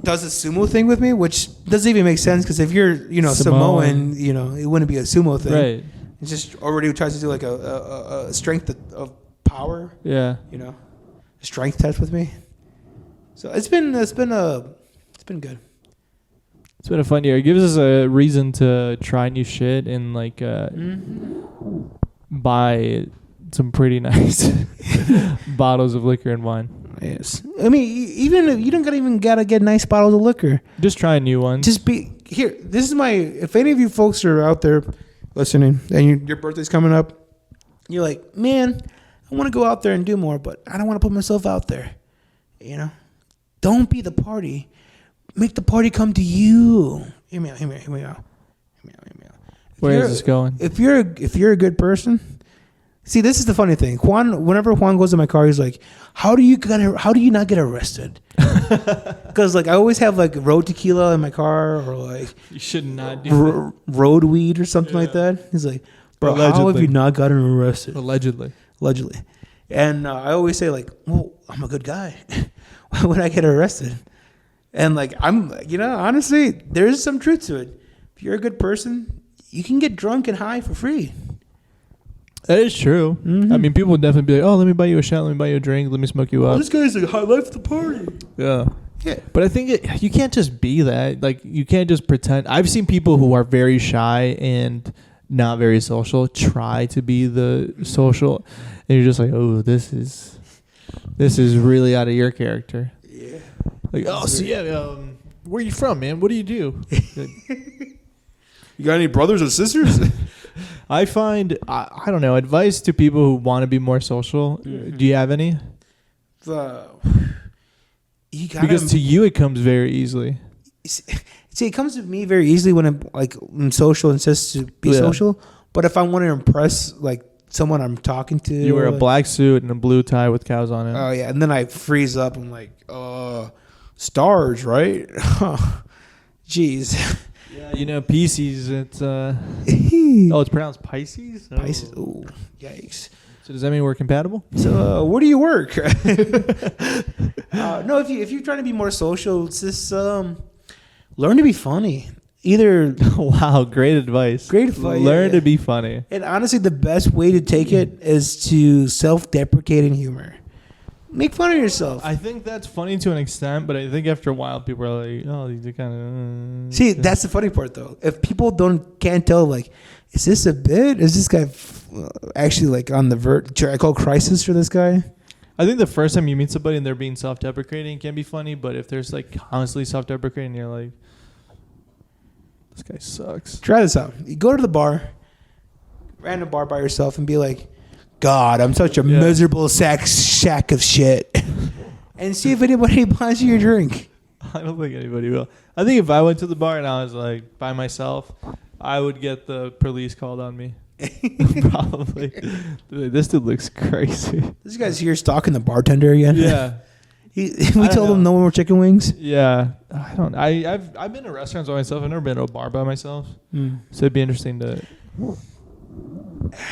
does a sumo thing with me, which doesn't even make sense because if you're, Samoan, it wouldn't be a sumo thing. Right. It just already tries to do like a strength of power. Yeah. A strength test with me. So it's been good. It's been a fun year. It gives us a reason to try new shit and buy some pretty nice bottles of liquor and wine. Yes. I mean, even if you don't gotta get nice bottles of liquor. Just try new ones. Just be here. This is if any of you folks are out there listening and your birthday's coming up, you're like, man, I want to go out there and do more, but I don't want to put myself out there. Don't be the party. Make the party come to you. Hear me out. Where is this going? If you're a good person, see, this is the funny thing. Whenever Juan goes in my car, he's like, how do you not get arrested? Because I always have road tequila in my car, or you should not do road weed or something like that. He's like, bro, how have you not gotten arrested? Allegedly. And I always say well, I'm a good guy. Why would I get arrested? And I'm honestly, there is some truth to it. If you're a good person, you can get drunk and high for free. That is true. Mm-hmm. I mean, people would definitely be like, oh, let me buy you a shot, let me buy you a drink, let me smoke you up. This guy's high life the party. Yeah. But I think you can't just be that. You can't just pretend. I've seen people who are very shy and not very social try to be the social, and you're just like, oh, this is really out of your character. Yeah. Where are you from, man? What do you do? You got any brothers or sisters? I find, I don't know, advice to people who want to be more social. Mm-hmm. Do you have any? Because to you, it comes very easily. See, it comes to me very easily when I'm social and says to be social. But if I want to impress someone I'm talking to, you wear a black suit and a blue tie with cows on it. Oh yeah, and then I freeze up. I'm like, stars, right? Jeez. Yeah, Pisces. It's it's pronounced Pisces. Pisces. Oh, yikes. So does that mean we're compatible? So where do you work? No, if you're trying to be more social, it's just learn to be funny. Either wow, great advice. Learn to be funny. And honestly, the best way to take it is to self-deprecating humor. Make fun of yourself. I think that's funny to an extent, but I think after a while, people are like, "Oh, these are kind of." See, that's the funny part, though. If people can't tell, like, is this a bit? Is this guy actually like on the verge? Should I call crisis for this guy? I think the first time you meet somebody and they're being self-deprecating can be funny, but if there's like constantly self-deprecating, you're like, this guy sucks. Try this out. You go to the bar, random bar by yourself, and be like, God, I'm such a miserable shack of shit. And see if anybody buys you your drink. I don't think anybody will. I think if I went to the bar and I was like by myself, I would get the police called on me. Probably. This dude looks crazy. This guy's here stalking the bartender again. Yeah. We told him no more chicken wings. Yeah. I've been to restaurants by myself. I've never been to a bar by myself. So it'd be interesting to.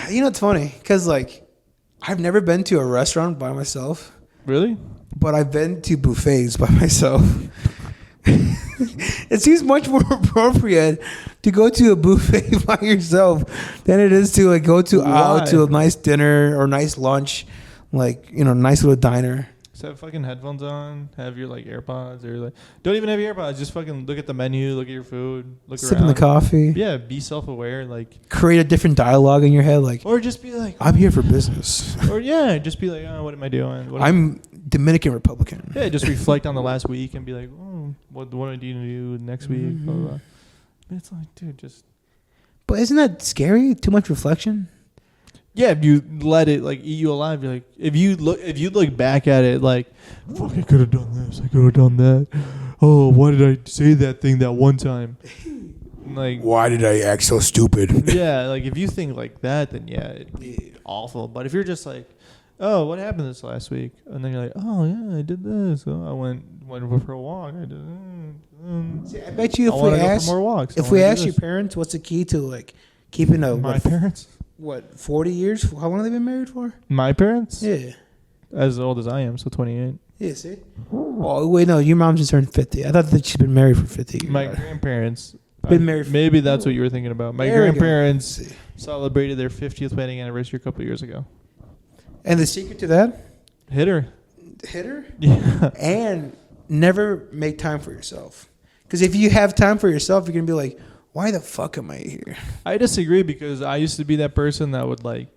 You know, it's funny because like I've never been to a restaurant by myself. Really? But I've been to buffets by myself. It seems much more appropriate to go to a buffet by yourself than it is to like go to out to a nice dinner or nice lunch, like, you know, nice little diner. Just have fucking headphones on, have your like AirPods, or like don't even have your AirPods, just fucking look at the menu, look at your food, look Sip around. in the coffee. Yeah, be self-aware, like create a different dialogue in your head, like, or just be like, I'm here for business. Or yeah, just be like, oh, what am I doing? I'm Dominican Republican. Yeah, just reflect on the last week and be like, oh, what do I need to do next week? Blah, blah, blah. It's like, dude, just. But isn't that scary? Too much reflection. Yeah, if you let it like eat you alive, you're like, if you look back at it, like, fuck, I could have done this, I could have done that. Oh, why did I say that thing that one time? Like, why did I act so stupid? Yeah, like if you think like that, then yeah, it'd be awful. But if you're just like, oh, what happened this last week? And then you're like, oh yeah, I did this. Oh, I went for a walk. I did. See, I bet you if we ask your parents, what's the key to like keeping my parents? What, 40 years? How long have they been married for? My parents? Yeah. As old as I am, so 28. Yeah, see? Oh, wait, no, your mom just turned 50. I thought that she's been married for 50 years. My grandparents. Been married. Maybe that's what you were thinking about. My grandparents celebrated their 50th wedding anniversary a couple of years ago. And the secret to that? Hit her. Yeah. And never make time for yourself. Because if you have time for yourself, you're going to be like, why the fuck am I here? I disagree because I used to be that person that would like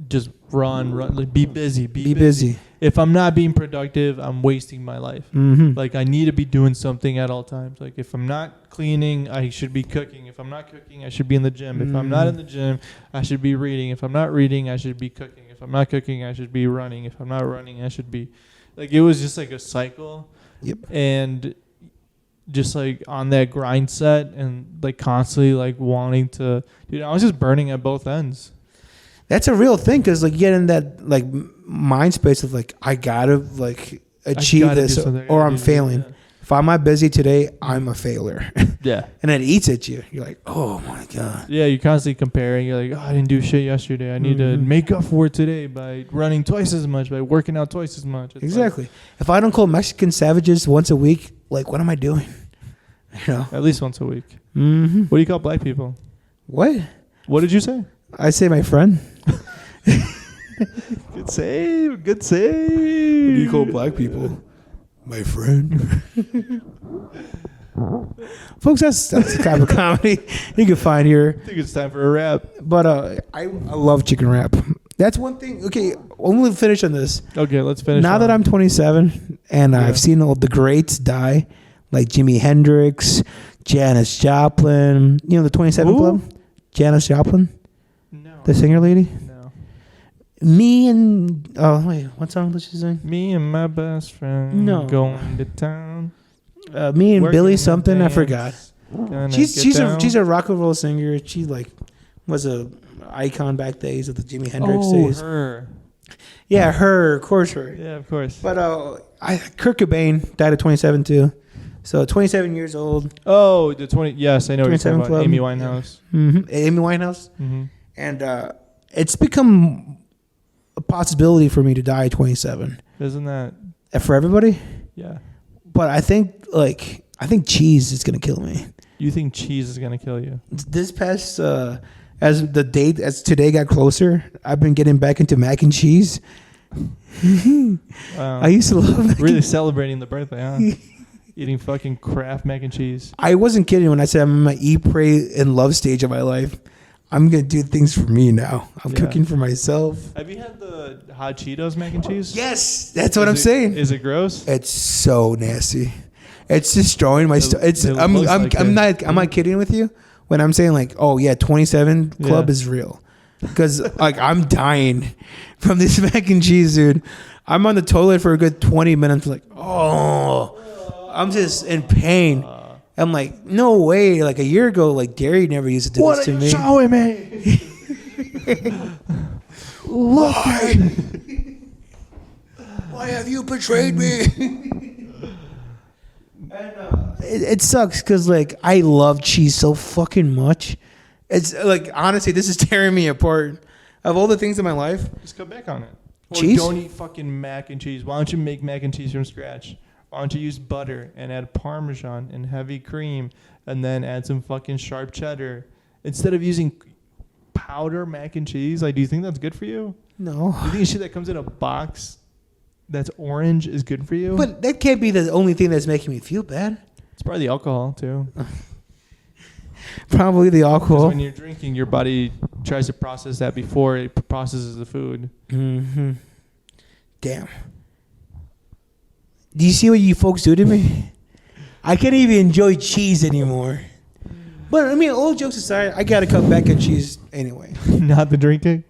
just run, like be busy, be busy. If I'm not being productive, I'm wasting my life. Mm-hmm. Like I need to be doing something at all times. Like if I'm not cleaning, I should be cooking. If I'm not cooking, I should be in the gym. If I'm not in the gym, I should be reading. If I'm not reading, I should be cooking. If I'm not cooking, I should be running. If I'm not running, I should be like, it was just like a cycle. Yep. And just like on that grind set and like constantly like wanting to, dude, I was just burning at both ends. That's a real thing because like you get in that like mind space of like I gotta like achieve this or I'm failing. Yeah. If I'm not busy today, I'm a failure. Yeah. And it eats at you. You're like, oh my God. Yeah, you're constantly comparing. You're like, oh, I didn't do shit yesterday. I need to make up for it today by running twice as much, by working out twice as much. It's exactly. Like, if I don't call Mexican savages once a week, like what am I doing? You know? At least once a week. Mm-hmm. What do you call black people? What? What did you say? I say my friend. Good save. Good save. What do you call black people? My friend. Folks, that's the kind of comedy you can find here. I think it's time for a wrap. But I love chicken wrap. That's one thing. Okay, I'm going to finish on this. Okay, let's finish. Now that I'm 27 and I've seen all the greats die, like Jimi Hendrix, Janis Joplin. You know the 27 Club? Janis Joplin? No. The singer lady? No. Me and... Oh, wait. What song did she sing? Me and my best friend going to town. Me and Billy something. I forgot. She's a rock and roll singer. She like was a icon back days of the Jimi Hendrix days. Her. Yeah, her. Of course, her. Yeah, of course. But Kurt Cobain died at 27 too. So 27 years old. Oh, the 20. Yes, I know what you're talking about. Amy Winehouse. Yeah. Mm-hmm. Amy Winehouse. Mm-hmm. And it's become a possibility for me to die at 27. Isn't that for everybody? Yeah. But I think cheese is gonna kill me. You think cheese is gonna kill you? This past as today got closer, I've been getting back into mac and cheese, Wow. I used to love mac Really and celebrating the birthday, huh? Eating fucking Kraft mac and cheese. I wasn't kidding when I said I'm in my eat, pray, and love stage of my life. I'm going to do things for me now. I'm Yeah. cooking for myself. Have you had the hot Cheetos mac and cheese? Yes, that's what I'm saying. Is it gross? It's so nasty. It's destroying my stuff. It's it I'm looks like it. I'm not kidding with you when I'm saying like, oh yeah, 27 Club Yeah. is real, because like I'm dying from this mac and cheese, dude. I'm on the toilet for a good 20 minutes, like I'm just in pain. I'm like, no way. Like a year ago, like Derry never used to do this to me. showing me? Look. Why have you betrayed me? It sucks because like I love cheese so fucking much. It's like honestly, this is tearing me apart. Of all the things in my life, Just cut back on it. Cheese? Or don't eat fucking mac and cheese. Why don't you make mac and cheese from scratch? Why don't you use butter and add Parmesan and heavy cream and then add some fucking sharp cheddar instead of using powder mac and cheese? Like, do you think that's good for you? no. Do you think shit that comes in a box that's orange is good for you? But that can't be the only thing that's making me feel bad. it's probably the alcohol too. Probably the 'Cause alcohol. when you're drinking, your body tries to process that before it processes the food. Mm-hmm. Damn. Do you see what you folks do to me? I can't even enjoy cheese anymore. But I mean, all jokes aside, I gotta cut back on cheese anyway. Not the drinking.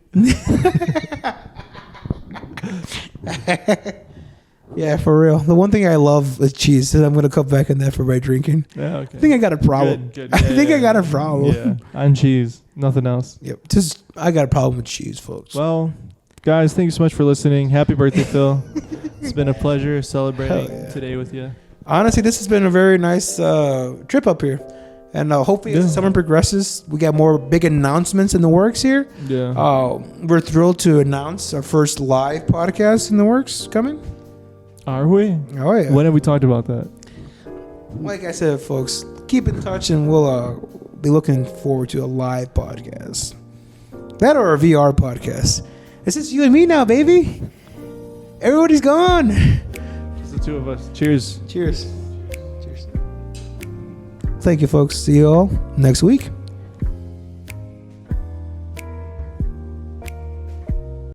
Yeah, for real. The one thing I love is cheese, and I'm gonna cut back on that for my drinking. Yeah, okay. I think I got a problem. Good. I Yeah, think yeah, I got a yeah. problem. Yeah, on cheese, nothing else. Yep. Just I got a problem with cheese, folks. Well, guys, thank you so much for listening. Happy birthday, Phil. It's been a pleasure Hell celebrating yeah. today with you. Honestly, this has been a very nice trip up here, and hopefully as Yeah. the summer progresses, we got more big announcements in the works here. Yeah. We're thrilled to announce our first live podcast in the works coming. Are we? Oh yeah. When have we talked about that? Like I said, folks, keep in touch, and we'll be looking forward to a live podcast. That or a VR podcast. It's just you and me now, baby. Everybody's gone. It's the two of us. Cheers. Cheers. Cheers. Thank you, folks. See you all next week.